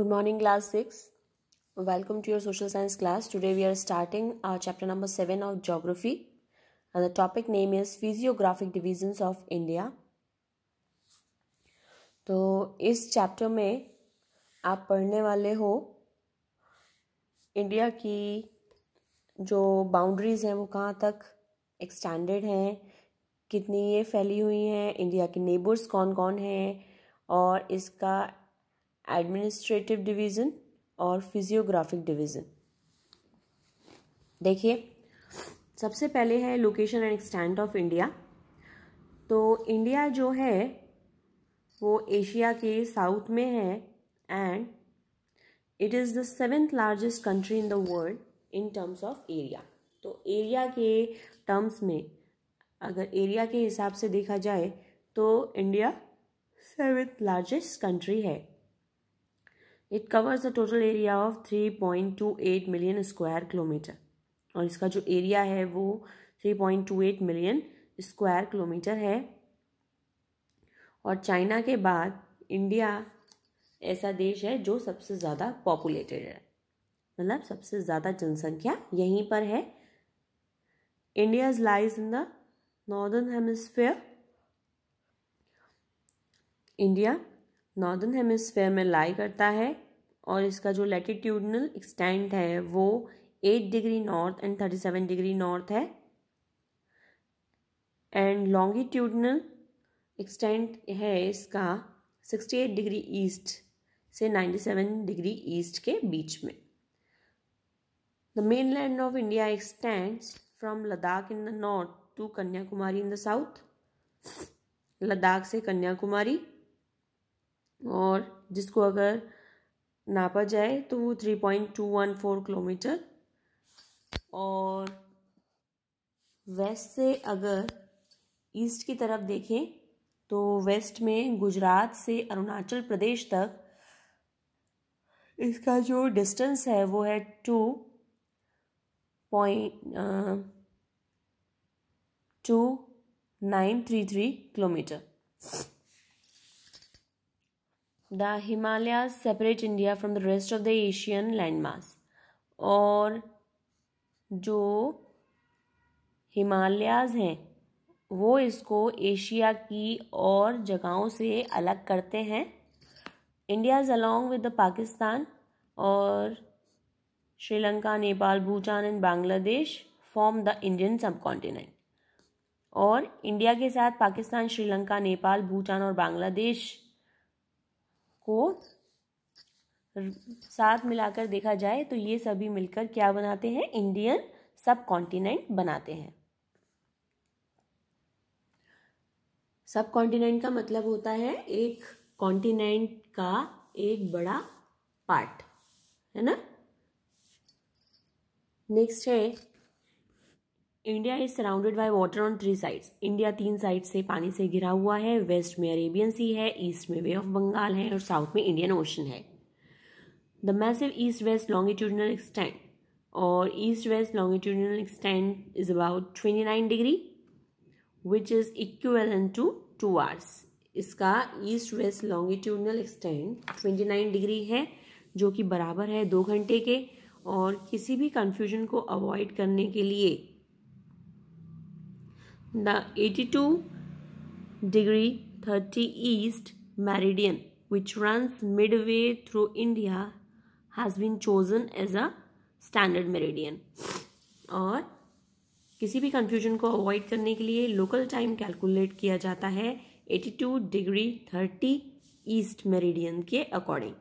Good morning, class 6. Welcome to your social science class. Today we are starting our chapter number 7 of geography, and the topic name is physiographic divisions of India. तो इस chapter में आप पढ़ने वाले हो India की जो boundaries हैं वो कहाँ तक एक्सटेंडेड हैं, कितनी ये फैली हुई हैं, इंडिया के नेबर्स कौन कौन हैं, और इसका एडमिनिस्ट्रेटिव डिवीज़न और फिजियोग्राफिक डिवीज़न। देखिए, सबसे पहले है location and extent of India. तो इंडिया जो है वो एशिया के साउथ में है and it is the 7th largest country in the world in terms of area. तो एरिया के टर्म्स में अगर एरिया के हिसाब से देखा जाए तो इंडिया 7th लार्जेस्ट कंट्री है। It covers the total area of 3.28 million square kilometre, और इसका जो एरिया है वो 3.28 मिलियन स्क्वायर किलोमीटर है। और चाइना के बाद इंडिया ऐसा देश है जो सबसे ज़्यादा पॉपुलेटेड है, मतलब सबसे ज़्यादा जनसंख्या यहीं पर है। India lies in the northern hemisphere. India northern hemisphere में लाई करता है और इसका जो लैटिट्यूडनल एक्सटेंट है वो 8 degree north and 37 degree north है, एंड लॉन्गिट्यूडनल एक्सटेंट है इसका 68 डिग्री ईस्ट से 97 डिग्री ईस्ट के बीच में। The mainland of India extends from Ladakh in the north to Kanyakumari in the south. Ladakh से कन्याकुमारी, और जिसको अगर नापा जाए तो वो 3.214 किलोमीटर। और वेस्ट से अगर ईस्ट की तरफ देखें तो वेस्ट में गुजरात से अरुणाचल प्रदेश तक इसका जो डिस्टेंस है वो है 2.2933 kilometre. The Himalayas separate India from the rest of the Asian landmass. और जो हिमालयाज हैं वो इसको एशिया की और जगहों से अलग करते हैं। India's along with the Pakistan और Sri Lanka, Nepal, Bhutan and Bangladesh form the Indian सब कॉन्टिनेंट। और इंडिया के साथ पाकिस्तान, श्रीलंका, नेपाल, भूटान और बांग्लादेश को साथ मिलाकर देखा जाए तो ये सभी मिलकर क्या बनाते हैं? इंडियन सब कॉन्टिनेंट बनाते हैं। सब कॉन्टिनेंट का मतलब होता है एक कॉन्टिनेंट का एक बड़ा पार्ट, है ना। नेक्स्ट है India is surrounded by water on 3 sides. India 3 side से पानी से घिरा हुआ है। वेस्ट में अरेबियन सी है, ईस्ट में बे ऑफ बंगाल है और साउथ में इंडियन ओशन है। The massive east west longitudinal extent, और east west longitudinal extent is about 29 degree which is equivalent to 2 hours. इसका east west longitudinal extent 29 degree है जो कि बराबर है 2 घंटे के। और किसी भी कंफ्यूजन को अवॉइड करने के लिए the 82 degree 30 east meridian which runs midway through India has been chosen as a standard meridian। और किसी भी कंफ्यूजन को अवॉइड करने के लिए लोकल टाइम कैलकुलेट किया जाता है 82 डिग्री 30 ईस्ट मेरिडियन के according.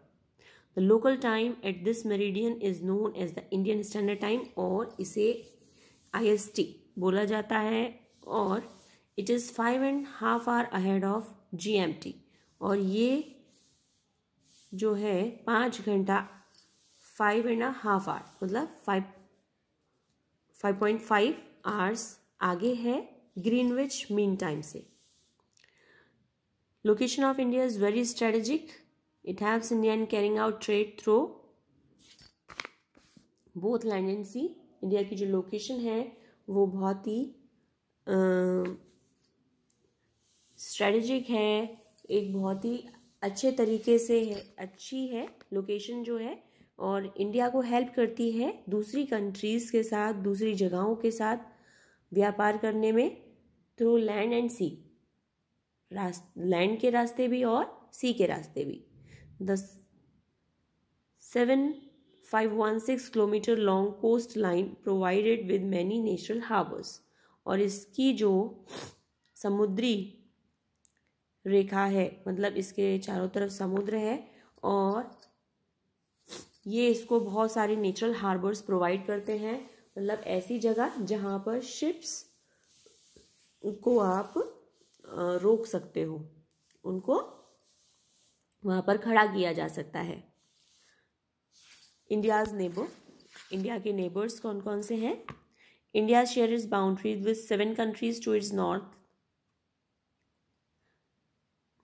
The local time at this meridian is known as the Indian standard time, और इसे IST बोला जाता है। और it is 5.5 hour ahead of GMT, और ये जो है 5 घंटा 5.5 आवर मतलब 5.5 आवर्स आगे है ग्रीनविच मीन टाइम से। Location of India is very strategic. It helps India in carrying out trade through both land and sea. India की जो लोकेशन है वो बहुत ही स्ट्रेटेजिक है, एक बहुत ही अच्छे तरीके से है, अच्छी है लोकेशन जो है, और इंडिया को हेल्प करती है दूसरी कंट्रीज़ के साथ, दूसरी जगहों के साथ व्यापार करने में through land and sea, land के रास्ते भी और सी के रास्ते भी। The 7516 kilometre long coastline provided with many natural harbours, और इसकी जो समुद्री रेखा है, मतलब इसके चारों तरफ समुद्र है, और ये इसको बहुत सारे नेचुरल हार्बर्स प्रोवाइड करते हैं, मतलब ऐसी जगह जहाँ पर शिप्स को आप रोक सकते हो, उनको वहाँ पर खड़ा किया जा सकता है। इंडियाज़ नेबर, इंडिया के नेबर्स कौन कौन से हैं? India shares boundaries with 7 countries to its north.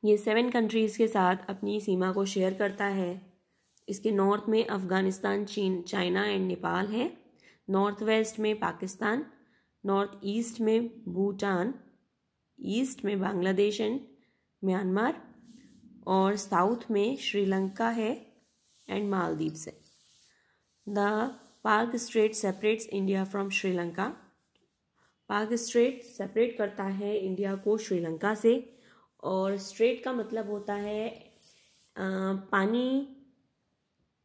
ये 7 कंट्रीज़ के साथ अपनी सीमा को शेयर करता है। इसके नॉर्थ में अफ़गानिस्तान, चीन, चाइना एंड नेपाल है। नॉर्थ वेस्ट में पाकिस्तान, नॉर्थ ईस्ट में भूटान, ईस्ट में बांग्लादेश एंड म्यांमार, और साउथ में श्रीलंका है एंड मालदीव्स है। The park straight separates India from Sri Lanka. Park straight separate करता है इंडिया को श्रीलंका से, और स्ट्रेट का मतलब होता है पानी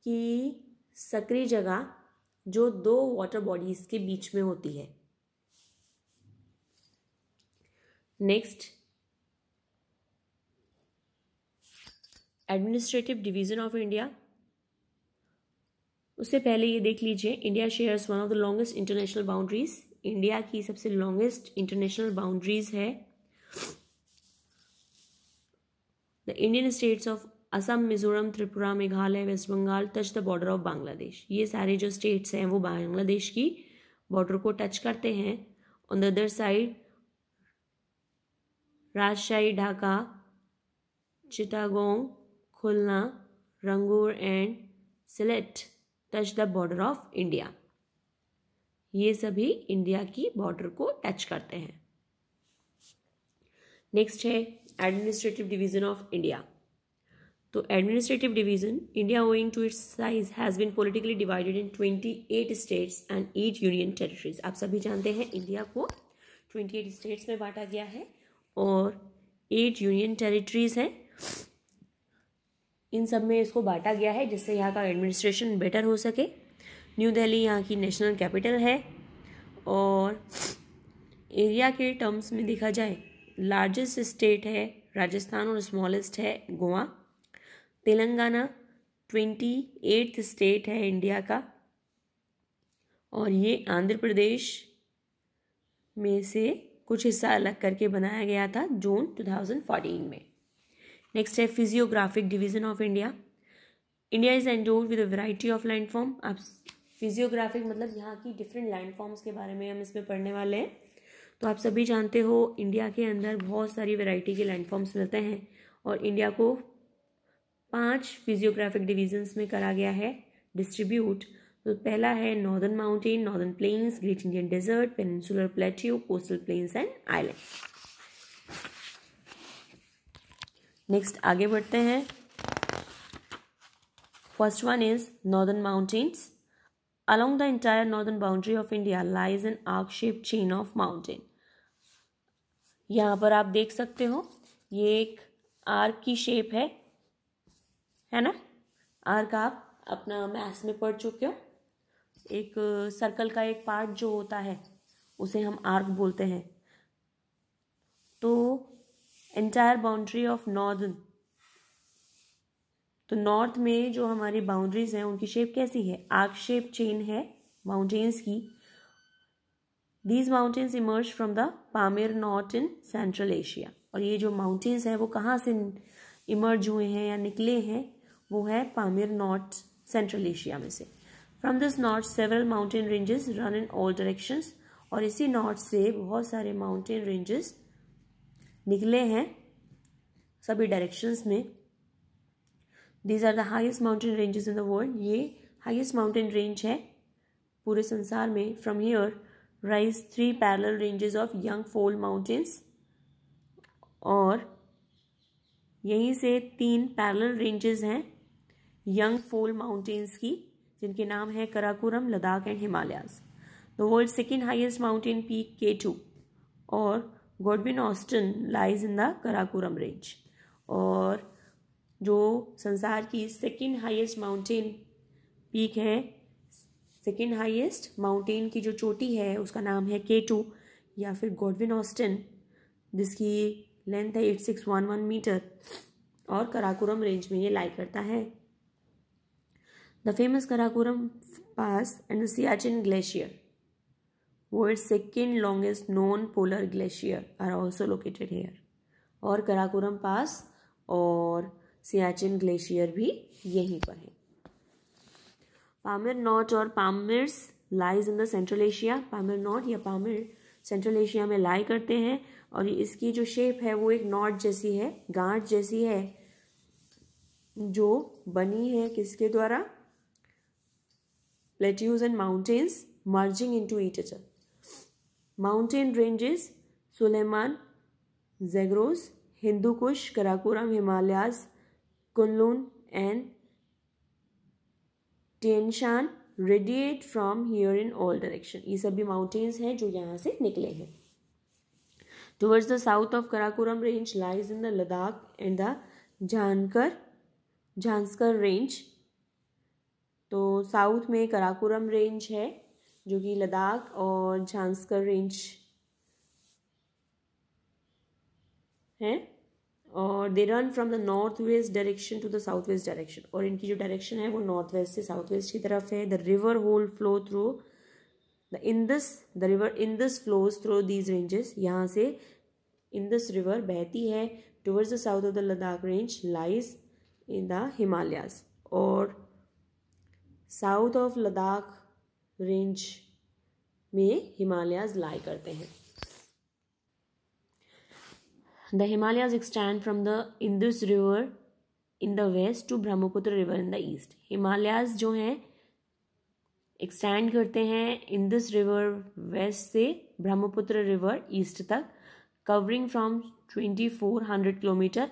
की सकरी जगह जो 2 वाटर बॉडीज के बीच में होती है। Next, administrative division of India. उससे पहले ये देख लीजिए, India shares one of the longest international boundaries. इंडिया की सबसे लॉन्गेस्ट इंटरनेशनल बाउंड्रीज है। The Indian states of Assam, Mizoram, Tripura, Meghalaya, West Bengal touch the border of Bangladesh. ये सारे जो स्टेट्स हैं वो बांग्लादेश की बॉर्डर को टच करते हैं। On the other side Rajshahi, Dhaka, Chittagong, Khulna, Rangpur and Sylhet touch the border of India. ये सभी इंडिया की बॉर्डर को टच करते हैं। नेक्स्ट है एडमिनिस्ट्रेटिव डिवीजन ऑफ इंडिया। तो administrative division, India owing to its size has been politically divided in 28 states and 8 union territories. आप सभी जानते हैं इंडिया को 28 स्टेट्स में बांटा गया है और 8 यूनियन टेरिटरीज हैं। इन सब में इसको बांटा गया है जिससे यहाँ का एडमिनिस्ट्रेशन बेटर हो सके। न्यू दिल्ली यहाँ की नेशनल कैपिटल है, और एरिया के टर्म्स में देखा जाए लार्जेस्ट स्टेट है राजस्थान और स्मॉलेस्ट है गोवा। तेलंगाना 28th स्टेट है इंडिया का, और ये आंध्र प्रदेश में से कुछ हिस्सा अलग करके बनाया गया था जून 2014 में। नेक्स्ट है physiographic division of India. India is endowed with a variety of landform. अब फिजियोग्राफिक मतलब यहाँ की डिफरेंट लैंडफॉर्म्स के बारे में हम इसमें पढ़ने वाले हैं। तो आप सभी जानते हो इंडिया के अंदर बहुत सारी वैरायटी के लैंडफॉर्म्स मिलते हैं, और इंडिया को 5 फिजियोग्राफिक डिवीजन्स में करा गया है डिस्ट्रीब्यूट। तो पहला है northern mountain, northern plains, great Indian desert, peninsular plateau, coastal plains and island. Next आगे बढ़ते हैं। First one is northern mountains. Along the entire northern boundary of India lies an arc-shaped chain of mountain. यहाँ पर आप देख सकते हो ये एक आर्क की शेप है ना। आर्क आप अपना मैथ्स में पढ़ चुके हो। एक सर्कल का एक पार्ट जो होता है उसे हम आर्क बोलते हैं। तो एंटायर बाउंड्री ऑफ नॉर्दर्न, तो नॉर्थ में जो हमारी बाउंड्रीज हैं उनकी शेप कैसी है? आर्क शेप चेन है माउंटेन्स की। These mountains emerge from the Pamir not in central Asia. और ये जो माउंटेन्स हैं वो कहाँ से इमर्ज हुए हैं या निकले हैं? वो है पामीर नॉट सेंट्रल एशिया में से। From this not several mountain ranges run in all directions. और इसी नॉट से बहुत सारे माउंटेन रेंजेस निकले हैं सभी डायरेक्शंस में। These are the highest mountain ranges in the world. ये highest mountain range है पूरे संसार में। From here rise 3 parallel ranges of young fold mountains, और यहीं से 3 पैरेलल रेंजेस हैं यंग फोल माउंटेन्स की, जिनके नाम है Karakoram, Ladakh and Himalayas. The world second highest mountain peak K2 और Godwin Austen lies in the Karakoram range. और जो संसार की सेकेंड हाईएस्ट माउंटेन पीक है, सेकेंड हाईएस्ट माउंटेन की जो चोटी है उसका नाम है K2 या फिर गॉडविन ऑस्टिन, जिसकी लेंथ है 8611 मीटर और कराकोरम रेंज में ये लाई करता है। The famous Karakoram pass and the Siachen glacier, world second longest non polar glacier, are also located here. और कराकोरम पास और सियाचिन ग्लेशियर भी यहीं पर है। पामिर नॉट और Pamirs lies in the Central Asia. Pamir knot या पामिर सेंट्रल एशिया में लाई करते हैं और इसकी जो शेप है वो एक नॉट जैसी है, गांठ जैसी है, जो बनी है किसके द्वारा? Plateaus and mountains merging into each other. Mountain ranges Sulaiman, Zagros, Hindu Kush, Karakoram, Himalayas, Kunlun and Tien Shan radiate from here in all direction. ये सभी माउंटेन्स हैं जो यहाँ से निकले हैं। Towards the south of Karakoram range lies in the Ladakh and the Zanskar range. तो south में कराकोरम रेंज है जो कि लद्दाख और झांस्कर रेंज है, और they run from the north west direction to the south west direction. और इनकी जो डायरेक्शन है वो नॉर्थ वेस्ट से साउथ वेस्ट की तरफ है। The river whole flow through the river Indus flows through these ranges. यहाँ से इंदस रिवर बहती है। Towards the south of the Ladakh range lies in the Himalayas. और साउथ ऑफ लद्दाख रेंज में हिमालयाज लाई करते हैं। The Himalayas extend from the Indus River in the west to Brahmaputra River in the east. Himalayas जो हैं एक्सटेंड करते हैं इंदस रिवर वेस्ट से Brahmaputra river east तक, कवरिंग फ्रॉम 2400 किलोमीटर,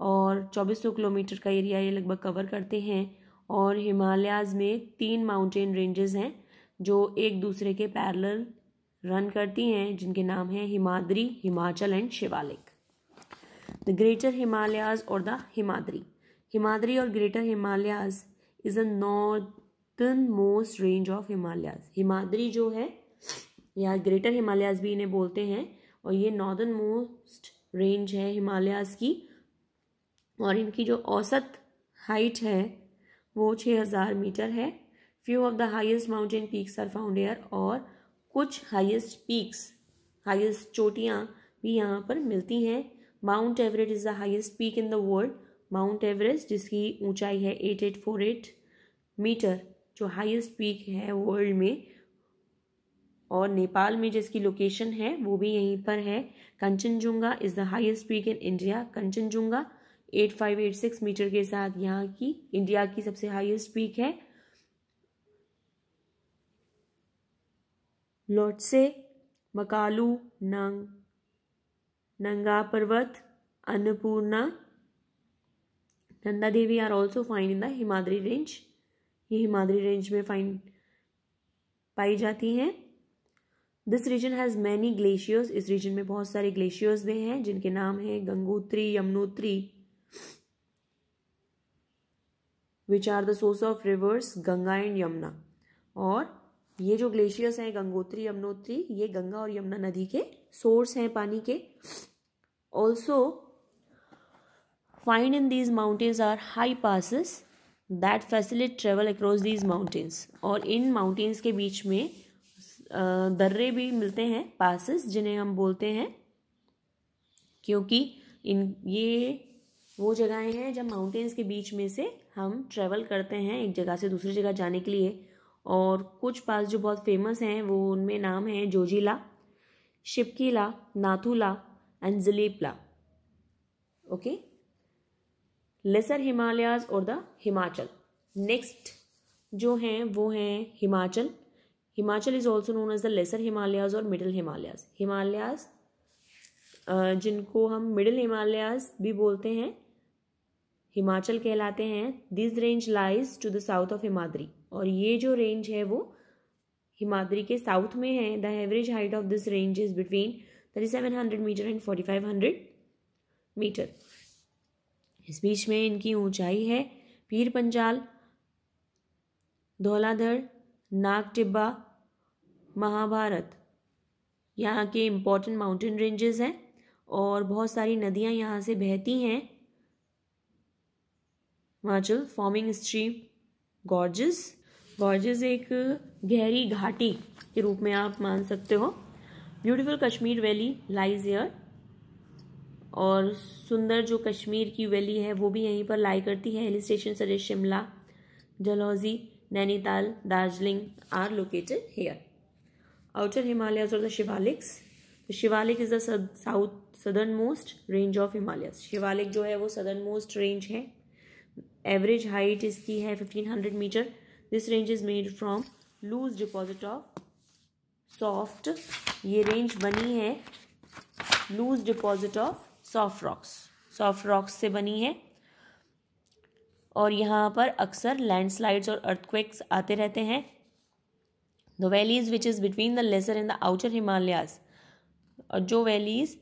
और 2400 किलोमीटर का एरिया ये लगभग कवर करते हैं। और हिमालयाज में 3 माउंटेन रेंजेस हैं जो एक दूसरे के पैरेलल रन करती हैं, जिनके नाम हैं Himadri, Himachal and Shivalik. The greater Himalayas और द हिमाद्री। हिमाद्री और greater Himalayas is a northern most range of Himalayas. Himadri जो है या ग्रेटर हिमालयाज भी इन्हें बोलते हैं, और ये नॉर्दर्न मोस्ट रेंज है हिमालयाज की, और इनकी जो औसत हाइट है वो 6000 मीटर है। Few of the highest mountain peaks are found here, और कुछ हाईएस्ट पीक्स, हाईएस्ट चोटियाँ भी यहाँ पर मिलती हैं। Mount Everest is the highest peak in the world. Mount Everest जिसकी ऊंचाई है 8848 मीटर, जो हाईएस्ट पीक है वर्ल्ड में, और नेपाल में जिसकी लोकेशन है वो भी यहीं पर है। Kanchenjunga is the highest peak in India. Kanchenjunga 8586 metre के साथ यहाँ की इंडिया की सबसे हाईएस्ट पीक है। Lhotse, Makalu, Nanga Parbat, Annapurna, Nanda Devi are also find in the Himadri range. ये हिमाद्री रेंज में पाई जाती हैं। This region has many glaciers. इस रीजन में बहुत सारे ग्लेशियर्स भी हैं जिनके नाम हैं Gangotri, Yamunotri, which are the source of rivers Ganga and Yamuna. और ये जो ग्लेशियर्स हैं गंगोत्री, यमुनोत्री, ये गंगा और यमुना नदी के सोर्स हैं पानी के। Also find in these mountains are high passes that facilitate travel across these mountains. और इन माउंटेन्स के बीच में दर्रे भी मिलते हैं, पासिस, जिन्हें हम बोलते हैं, क्योंकि ये वो जगहें हैं जब माउंटेन्स के बीच में से हम ट्रेवल करते हैं एक जगह से दूसरी जगह जाने के लिए। और कुछ पास जो बहुत फेमस हैं वो उनमें नाम है Zojila, Shipkila, Nathula and Jelepla. Okay, lesser Himalayas और द हिमाचल। नेक्स्ट जो हैं वो हैं Himachal. Himachal is also known as the lesser Himalayas और मिडिल हिमालयाज। हिमालयाज जिनको हम मिडिल हिमालयाज भी बोलते हैं, हिमाचल कहलाते हैं। This range lies to the south of Himadri, और ये जो रेंज है वो हिमाद्री के साउथ में है। The average height of this range is between 3700 metre and 4500 metre. इस बीच में इनकी ऊंचाई है पीर पंजाल, धौलाधर, नाग टिब्बा, महाभारत यहाँ के इम्पोर्टेंट माउंटेन रेंजेस हैं, और बहुत सारी नदियाँ यहाँ से बहती हैं Himachal, forming stream gorges. Gorges एक गहरी घाटी के रूप में आप मान सकते हो। Beautiful Kashmir valley lies here, और सुंदर जो कश्मीर की वैली है वो भी यहीं पर लाई करती है। Hill station such as Shimla, Dalhousie, Nainital, Darjeeling are located here. Outer Himalayas और the Shivaliks. Shivalik is the southernmost range of Himalayas. Shivalik जो है वो सदर्न मोस्ट रेंज है। एवरेज हाइट इसकी है 1500 metre. This range is made from loose deposit of soft, ये रेंज बनी है loose deposit of soft rocks से बनी है, और यहाँ पर अक्सर लैंडस्लाइड्स और अर्थक्वेक्स आते रहते हैं। The valleys which is between the lesser and the outer Himalayas, और जो valleys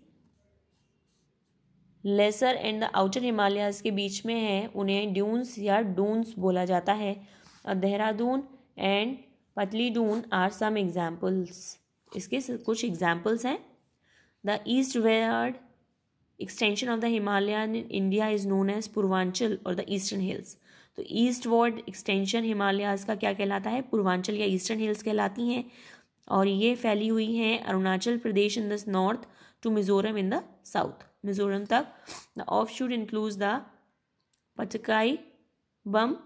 lesser and the outer Himalayas के बीच में है उन्हें ड्यून्स या डून्स बोला जाता है। देहरादून एंड पतली डून आर सम एग्जाम्पल्स, इसके कुछ एग्जाम्पल्स हैं। The eastward extension of the Himalaya in India is known as Purvanchal और द ईस्टर्न हिल्स। तो ईस्ट वर्ड एक्सटेंशन हिमालयाज का क्या कहलाता है? पूर्वांचल या ईस्टर्न हिल्स कहलाती हैं, और ये फैली हुई हैं Arunachal Pradesh in the north to Mizoram in the south, Mizoram तक। The offshoot includes the Patkai, Bum,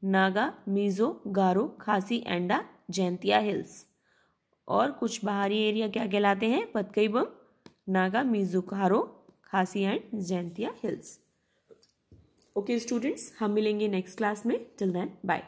Naga, Mizo, Garo, Khasi and the Jaintia hills. और कुछ बाहरी एरिया क्या कहलाते हैं? पतकई बम, Naga, Mizo, Garo, Khasi and Jaintia hills. Okay students, हम मिलेंगे नेक्स्ट क्लास में। Till then bye.